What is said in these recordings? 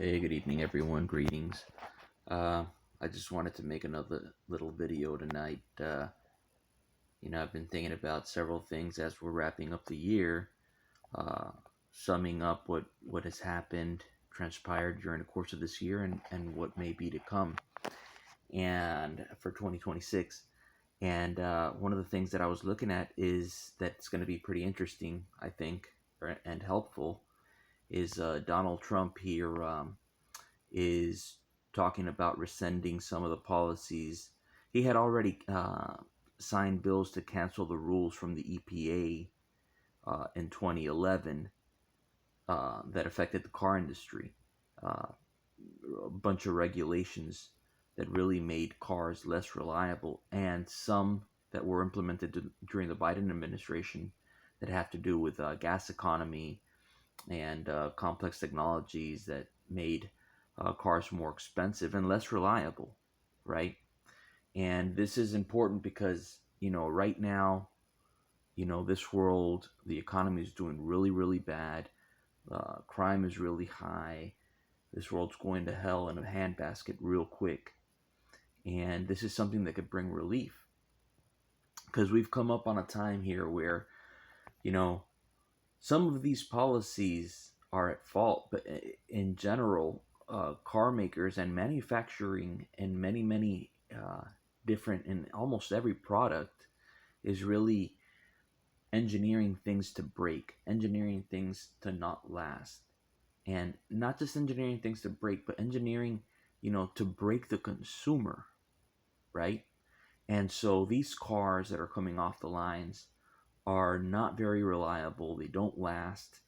Hey, good evening, everyone. Greetings. Uh, I just wanted to make another little video tonight. I've been thinking about several things as we're wrapping up the year, uh, summing up what has happened, transpired during the course of this year, and what may be to come, and for 2026. And one of the things that I was looking at is that's going to be pretty interesting, I think, and helpful, is Donald Trump here. Is talking about rescinding some of the policies. He had already signed bills to cancel the rules from the EPA in 2011 that affected the car industry. Uh, a bunch of regulations that really made cars less reliable, and some that were implemented during the Biden administration that have to do with gas economy and complex technologies that made cars more expensive and less reliable, right? And this is important because, right now, this world, the economy is doing really, really bad. Crime is really high. This world's going to hell in a handbasket real quick. And this is something that could bring relief because we've come up on a time here where, you know, some of these policies are at fault, but in general, car makers and manufacturing and many different in almost every product is really engineering things to break, engineering things to not last, and not just engineering things to break, but engineering, to break the consumer, right? And so these cars that are coming off the lines are not very reliable. They don't last,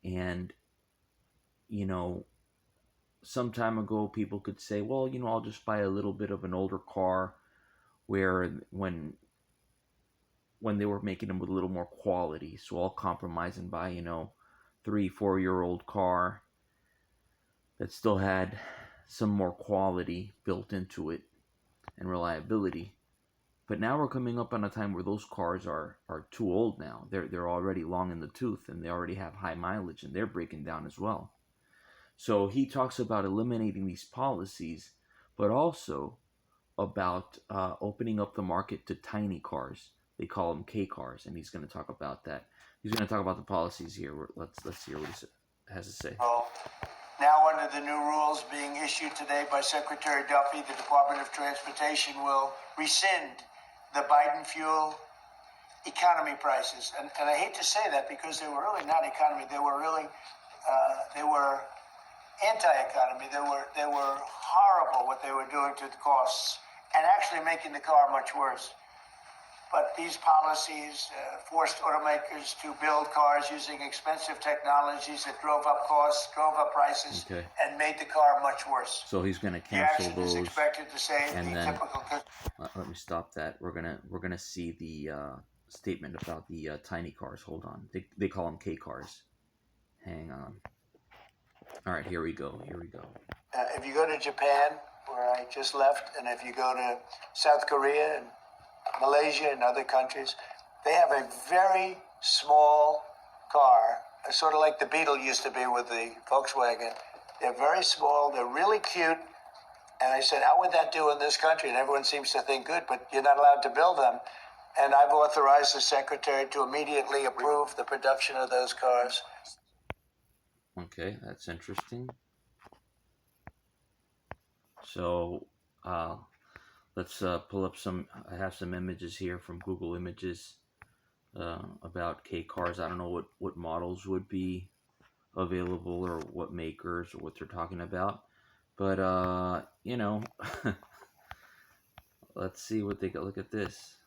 and you know, some time ago people could say, well, I'll just buy a little bit of an older car, where when they were making them with a little more quality, so I'll compromise and buy, 3-4 year old car that still had some more quality built into it and reliability. But now we're coming up on a time where those cars are too old now. They're already long in the tooth, and they already have high mileage, and they're breaking down as well. So he talks about eliminating these policies, but also about opening up the market to tiny cars. They call them K cars, and he's going to talk about that. He's going to talk about the policies here. Let's hear what he has to say. Now, under the new rules being issued today by Secretary Duffy, the Department of Transportation will rescind the Biden fuel economy prices. And I hate to say that because they were really not economy. They were really, they were anti-economy. They were horrible what they were doing to the costs and actually making the car much worse. But these policies forced automakers to build cars using expensive technologies that drove up costs, drove up prices, and made the car much worse. So he's going to cancel those. Is expected to save and the then typical. Let me stop that. We're gonna see the statement about the tiny cars. Hold on. They call them K cars. Hang on. All right, here we go. If you go to Japan, where I just left, and if you go to South Korea and Malaysia and other countries, they have a very small car, sort of like the Beetle used to be with the Volkswagen. They're very small, they're really cute. And I said, how would that do in this country? And everyone seems to think good, but you're not allowed to build them. And I've authorized the secretary to immediately approve the production of those cars. Okay, that's interesting. So, let's pull up some. I have some images here from Google Images about K cars. I don't know what models would be available or what makers or what they're talking about, but let's see what they got. Look at this.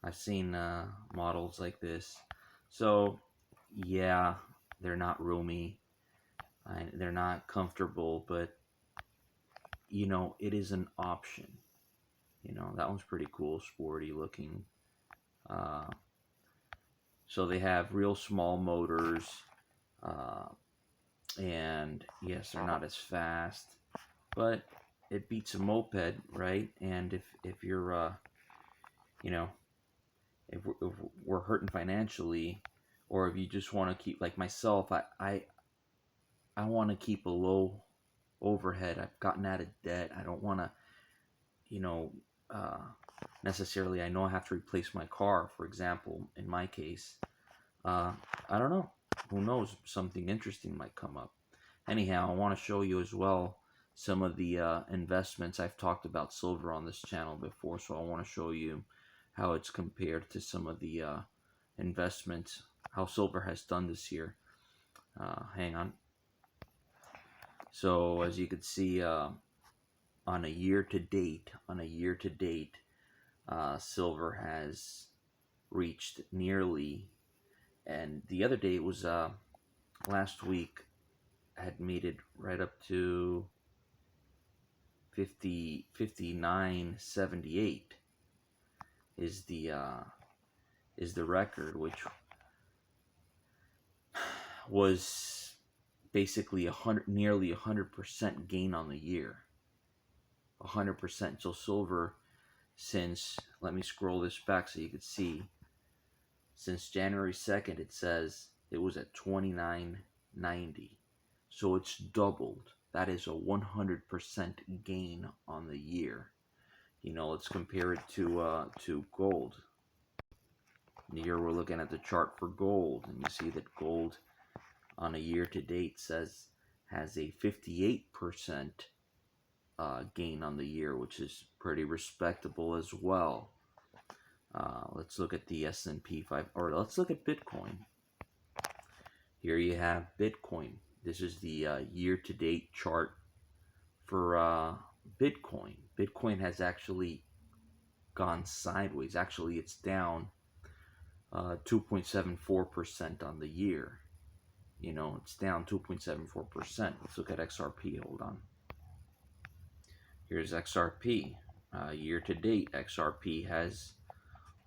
I've seen models like this. So yeah, they're not roomy. They're not comfortable, but it is an option. That one's pretty cool, sporty looking. Uh, so they have real small motors, and yes, they're not as fast, but it beats a moped, right? And if you're, if we're hurting financially, or if you just want to keep, like myself, I want to keep a low overhead. I've gotten out of debt. I don't want to, you know, uh, necessarily. I know I have to replace my car, for example. In my case, uh, I don't know. Who knows? Something interesting might come up. Anyhow, I want to show you as well some of the investments. I've talked about silver on this channel before, so I want to show you how it's compared to some of the investments, how silver has done this year. Hang on. So as you can see, on a year to date, silver has reached nearly, and the other day it was last week, had made it right up to 59.78 is the record, which was basically nearly 100% gain on the year. 100%. So silver, since, let me scroll this back so you can see, since January 2nd, it says it was at 29.90. So it's doubled. That is a 100% gain on the year. Let's compare it to gold. Here we're looking at the chart for gold, and you see that gold on a year to date has a 58% gain on the year, which is pretty respectable as well. Let's look at the S&P 5, or let's look at Bitcoin. Here you have Bitcoin. This is the year-to-date chart for Bitcoin. Bitcoin has actually gone sideways. Actually, it's down 2.74% on the year. It's down 2.74%. Let's look at XRP. Hold on. Here's XRP. Year-to-date, XRP has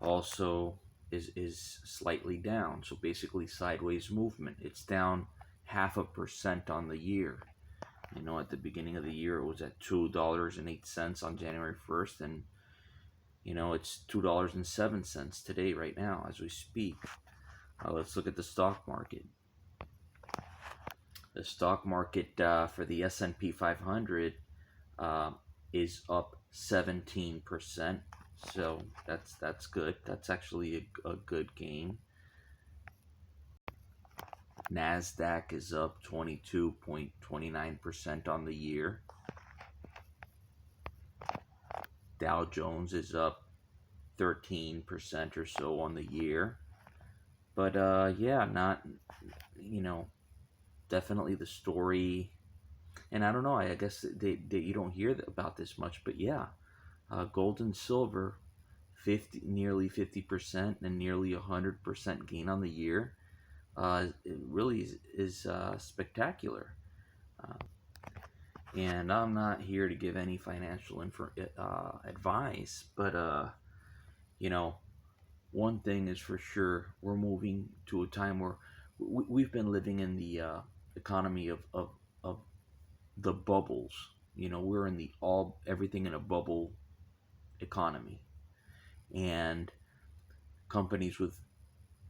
also is slightly down, so basically sideways movement. It's down 0.5% on the year. At the beginning of the year it was at $2.08 on January 1st, and it's $2.07 today, right now as we speak. Let's look at the stock market. The stock market for the S&P 500 is up 17%. So that's good. That's actually a good gain. NASDAQ is up 22.29% on the year. Dow Jones is up 13% or so on the year. But yeah, not, definitely the story. And I don't know, I guess you don't hear about this much, but yeah, gold and silver, nearly 50% and nearly 100% gain on the year. It really is spectacular. And I'm not here to give any financial advice, but one thing is for sure: we're moving to a time where we've been living in the economy of the bubbles. We're in the everything in a bubble economy, and companies with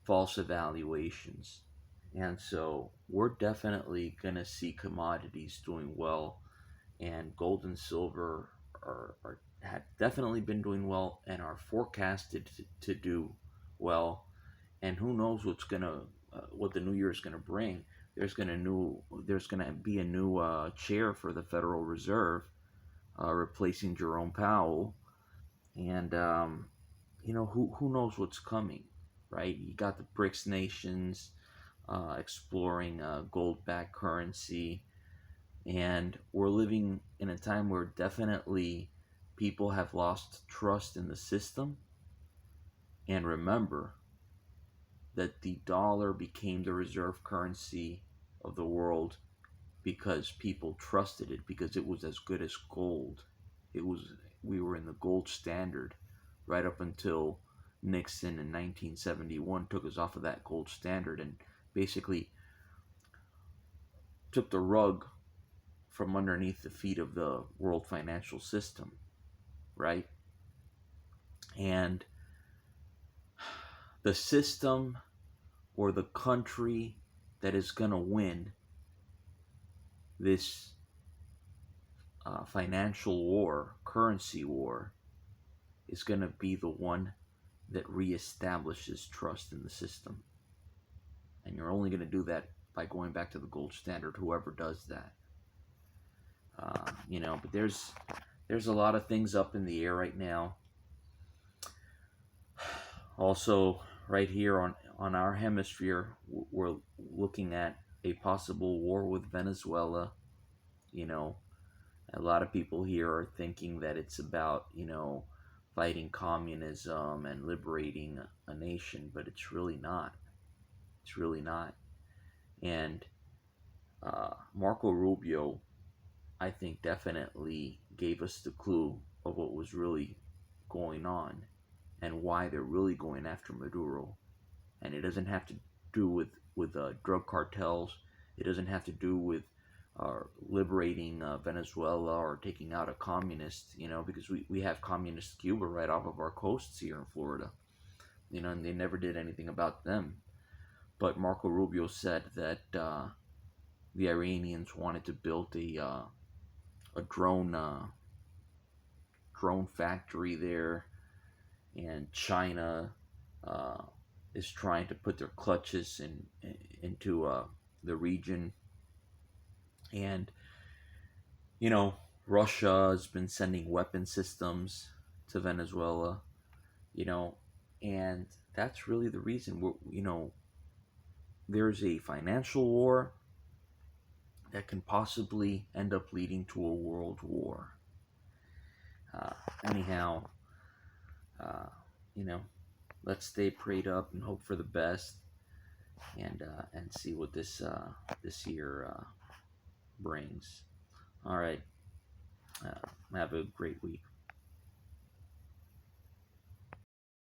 false evaluations. And so we're definitely going to see commodities doing well, and gold and silver have definitely been doing well and are forecasted to do well. And who knows what the new year is gonna bring. There's gonna be a new chair for the Federal Reserve, replacing Jerome Powell, and who knows what's coming, right? You got the BRICS nations exploring gold-backed currency, and we're living in a time where definitely people have lost trust in the system. And remember that the dollar became the reserve currency of the world because people trusted it, because it was as good as gold. We were in the gold standard right up until Nixon in 1971 took us off of that gold standard and basically took the rug from underneath the feet of the world financial system, right? And the system, or the country that is going to win, this financial war, currency war, is going to be the one that reestablishes trust in the system. And you're only going to do that by going back to the gold standard, whoever does that. But there's a lot of things up in the air right now. Also, right here on our hemisphere, we're looking at a possible war with Venezuela. You know, a lot of people here are thinking that it's about, fighting communism and liberating a nation, but it's really not. It's really not. And Marco Rubio, I think, definitely gave us the clue of what was really going on and why they're really going after Maduro. And it doesn't have to do with drug cartels. It doesn't have to do with liberating Venezuela or taking out a communist, because we have communist Cuba right off of our coasts here in Florida, and they never did anything about them. But Marco Rubio said that the Iranians wanted to build a drone factory there, and China uh, is trying to put their clutches into the region, and you know Russia has been sending weapon systems to Venezuela, you know, and that's really the reason there's a financial war that can possibly end up leading to a world war. Uh, anyhow, uh, you know, let's stay prayed up and hope for the best, and see what this year brings. All right, have a great week.